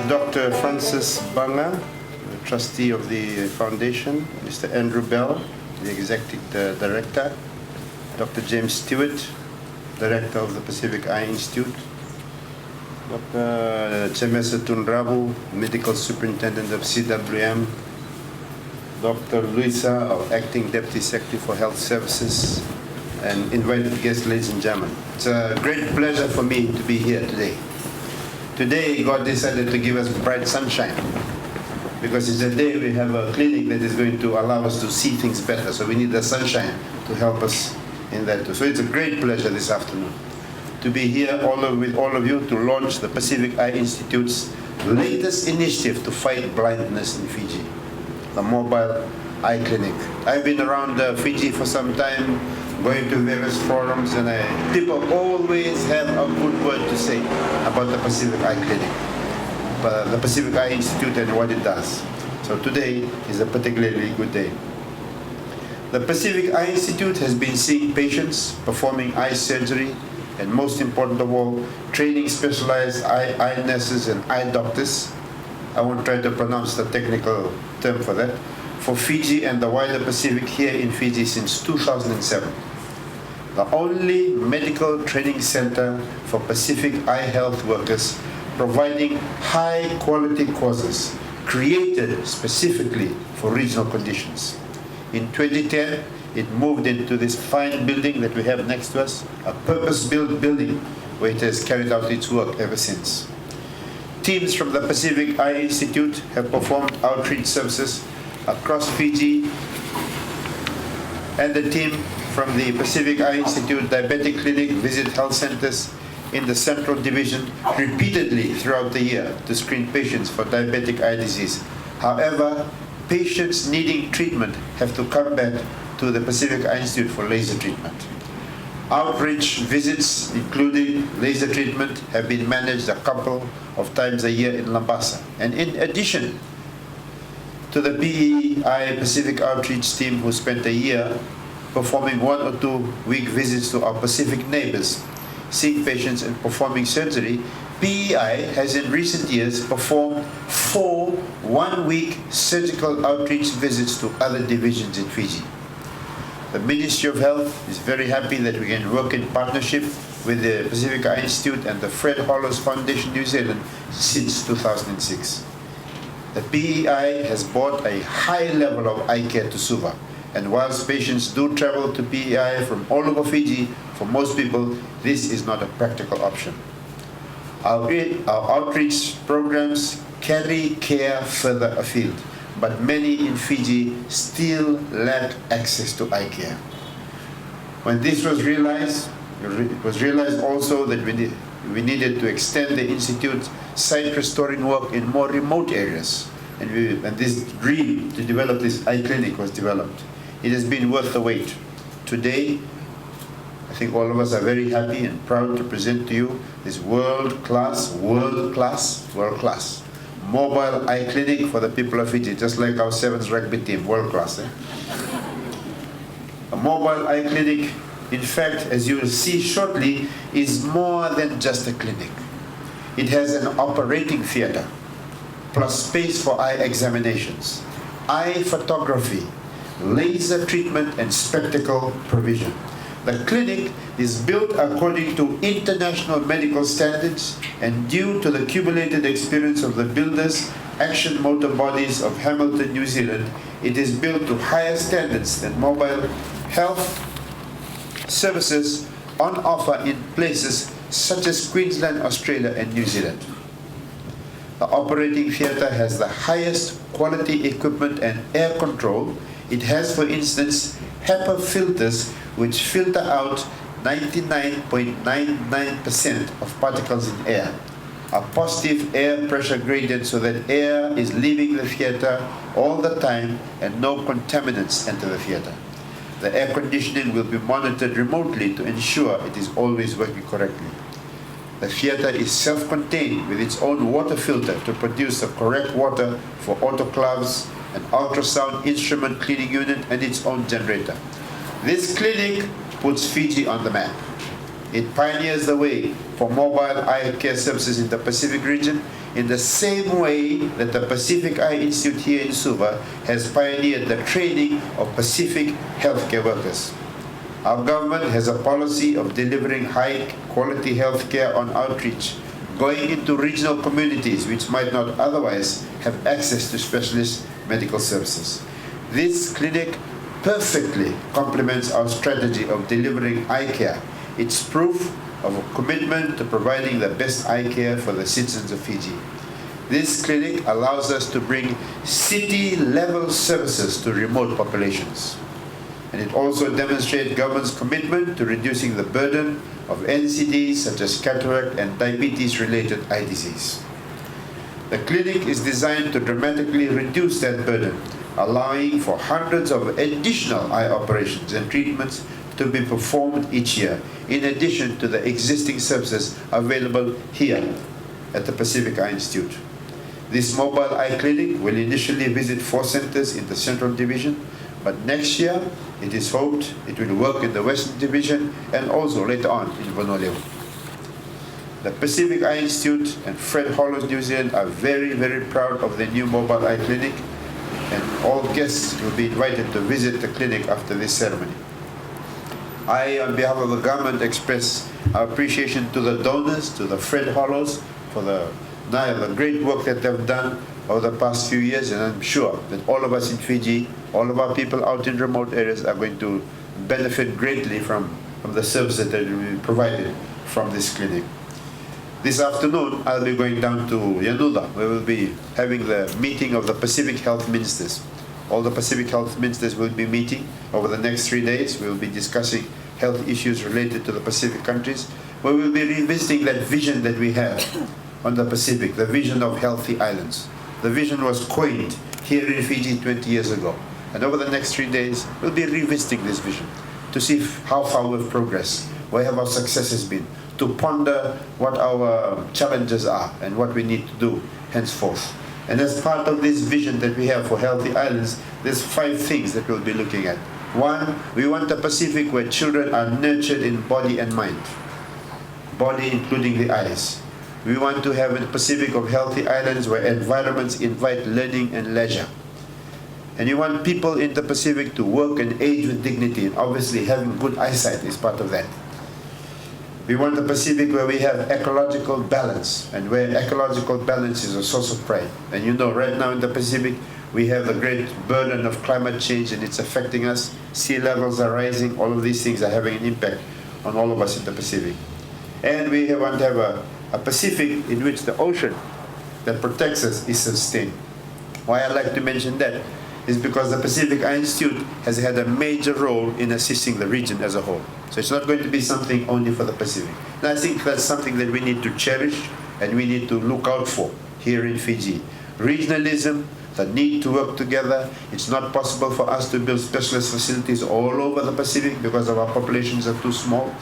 Dr. Francis Banga, the trustee of the foundation, Mr. Andrew Bell, the executive director, Dr. James Stewart, director of the Pacific Eye Institute, Dr. Chemesa Tunrabu, medical superintendent of CWM, Dr. Luisa, our acting deputy secretary for health services, and invited guests, ladies and gentlemen. It's a great pleasure for me to be here today. Today, God decided to give us bright sunshine because it's a day we have a clinic that is going to allow us to see things better. So we need the sunshine to help us in that too. So it's a great pleasure this afternoon to be here with all of you to launch the Pacific Eye Institute's latest initiative to fight blindness in Fiji, the mobile eye clinic. I've been around Fiji for some time, going to various forums, and people always have a good word to say about the Pacific Eye Clinic, the Pacific Eye Institute and what it does. So today is a particularly good day. The Pacific Eye Institute has been seeing patients, performing eye surgery, and most important of all, training specialized eye nurses and eye doctors. I won't try to pronounce the technical term for that, for Fiji and the wider Pacific here in Fiji since 2007. The only medical training center for Pacific eye health workers providing high quality courses created specifically for regional conditions. In 2010, it moved into this fine building that we have next to us, a purpose-built building where it has carried out its work ever since. Teams from the Pacific Eye Institute have performed outreach services across Fiji, and the team from the Pacific Eye Institute Diabetic Clinic visit health centers in the Central Division repeatedly throughout the year to screen patients for diabetic eye disease. However, patients needing treatment have to come back to the Pacific Eye Institute for laser treatment. Outreach visits, including laser treatment, have been managed a couple of times a year in Lambasa. And in addition to the PEI Pacific Outreach team who spent a year performing 1 or 2 week visits to our Pacific neighbors, seeing patients and performing surgery, PEI has in recent years performed 4 one-week surgical outreach visits to other divisions in Fiji. The Ministry of Health is very happy that we can work in partnership with the Pacific Eye Institute and the Fred Hollows Foundation New Zealand since 2006. The PEI has brought a high level of eye care to Suva, and whilst patients do travel to PEI from all over Fiji, for most people, this is not a practical option. Our outreach programs carry care further afield, but many in Fiji still lack access to eye care. When this was realized, it was realized also that we needed to extend the Institute's sight restoring work in more remote areas. And this dream to develop this eye clinic was developed. It has been worth the wait. Today, I think all of us are very happy and proud to present to you this world-class mobile eye clinic for the people of Fiji, just like our sevens rugby team, world-class. A mobile eye clinic, in fact, as you will see shortly, is more than just a clinic. It has an operating theater, plus space for eye examinations, eye photography, laser treatment, and spectacle provision. The clinic is built according to international medical standards, and due to the accumulated experience of the builders, action motor bodies of Hamilton, New Zealand, it is built to higher standards than mobile health services on offer in places such as Queensland, Australia, and New Zealand. The operating theatre has the highest quality equipment and air control. It has, for instance, HEPA filters which filter out 99.99% of particles in air, a positive air pressure gradient so that air is leaving the theatre all the time and no contaminants enter the theatre. The air conditioning will be monitored remotely to ensure it is always working correctly. The theatre is self-contained with its own water filter to produce the correct water for autoclaves, an ultrasound instrument cleaning unit, and its own generator. This clinic puts Fiji on the map. It pioneers the way for mobile eye care services in the Pacific region in the same way that the Pacific Eye Institute here in Suva has pioneered the training of Pacific healthcare workers. Our government has a policy of delivering high-quality healthcare on outreach, going into regional communities which might not otherwise have access to specialist medical services. This clinic perfectly complements our strategy of delivering eye care. It's proof of a commitment to providing the best eye care for the citizens of Fiji. This clinic allows us to bring city-level services to remote populations. And it also demonstrates government's commitment to reducing the burden of NCDs such as cataract and diabetes-related eye disease. The clinic is designed to dramatically reduce that burden, allowing for hundreds of additional eye operations and treatments to be performed each year, in addition to the existing services available here at the Pacific Eye Institute. This mobile eye clinic will initially visit 4 centers in the Central Division, but next year it is hoped it will work in the Western Division and also later on in Vanoleo. The Pacific Eye Institute and Fred Hollows New Zealand are very, very proud of the new mobile eye clinic, and all guests will be invited to visit the clinic after this ceremony. I, on behalf of the government, express our appreciation to the donors, to the Fred Hollows, for the great work that they've done over the past few years, and I'm sure that all of us in Fiji, all of our people out in remote areas are going to benefit greatly from the services that will be provided from this clinic. This afternoon, I'll be going down to Yanuda, where we'll be having the meeting of the Pacific Health Ministers. All the Pacific Health Ministers will be meeting over the next 3 days. We'll be discussing health issues related to the Pacific countries, where we'll be revisiting that vision that we have on the Pacific, the vision of healthy islands. The vision was coined here in Fiji 20 years ago. And over the next 3 days, we'll be revisiting this vision to see how far we've progressed, where have our successes been, to ponder what our challenges are and what we need to do henceforth. And as part of this vision that we have for healthy islands, there's 5 things that we'll be looking at. 1, we want a Pacific where children are nurtured in body and mind, body including the eyes. We want to have a Pacific of healthy islands where environments invite learning and leisure. And you want people in the Pacific to work and age with dignity, and obviously having good eyesight is part of that. We want a Pacific where we have ecological balance, and where ecological balance is a source of pride. And you know, right now in the Pacific, we have the great burden of climate change, and it's affecting us. Sea levels are rising. All of these things are having an impact on all of us in the Pacific. And we want to have a Pacific in which the ocean that protects us is sustained. Why I like to mention that is because the Pacific Eye Institute has had a major role in assisting the region as a whole. So it's not going to be something only for the Pacific. And I think that's something that we need to cherish and we need to look out for here in Fiji. Regionalism, the need to work together. It's not possible for us to build specialist facilities all over the Pacific because of our populations are too small.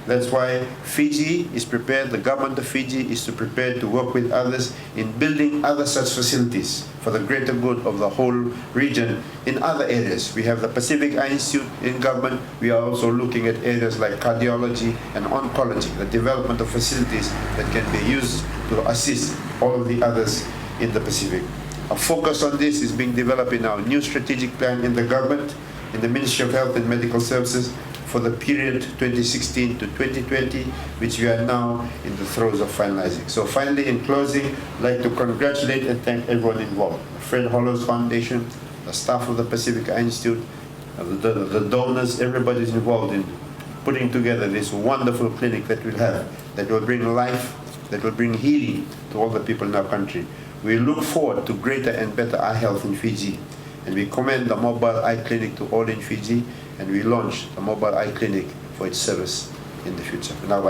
That's why Fiji is prepared, the government of Fiji is prepared to work with others in building other such facilities for the greater good of the whole region in other areas. We have the Pacific Eye Institute in government. We are also looking at areas like cardiology and oncology, the development of facilities that can be used to assist all of the others in the Pacific. A focus on this is being developed in our new strategic plan in the government, in the Ministry of Health and Medical Services, for the period 2016 to 2020, which we are now in the throes of finalizing. So finally, in closing, I'd like to congratulate and thank everyone involved. The Fred Hollows Foundation, the staff of the Pacific Eye Institute, the donors, everybody is involved in putting together this wonderful clinic that we'll have, that will bring life, that will bring healing to all the people in our country. We look forward to greater and better eye health in Fiji. And we commend the mobile eye clinic to all in Fiji, and we launch the mobile eye clinic for its service in the future. Now,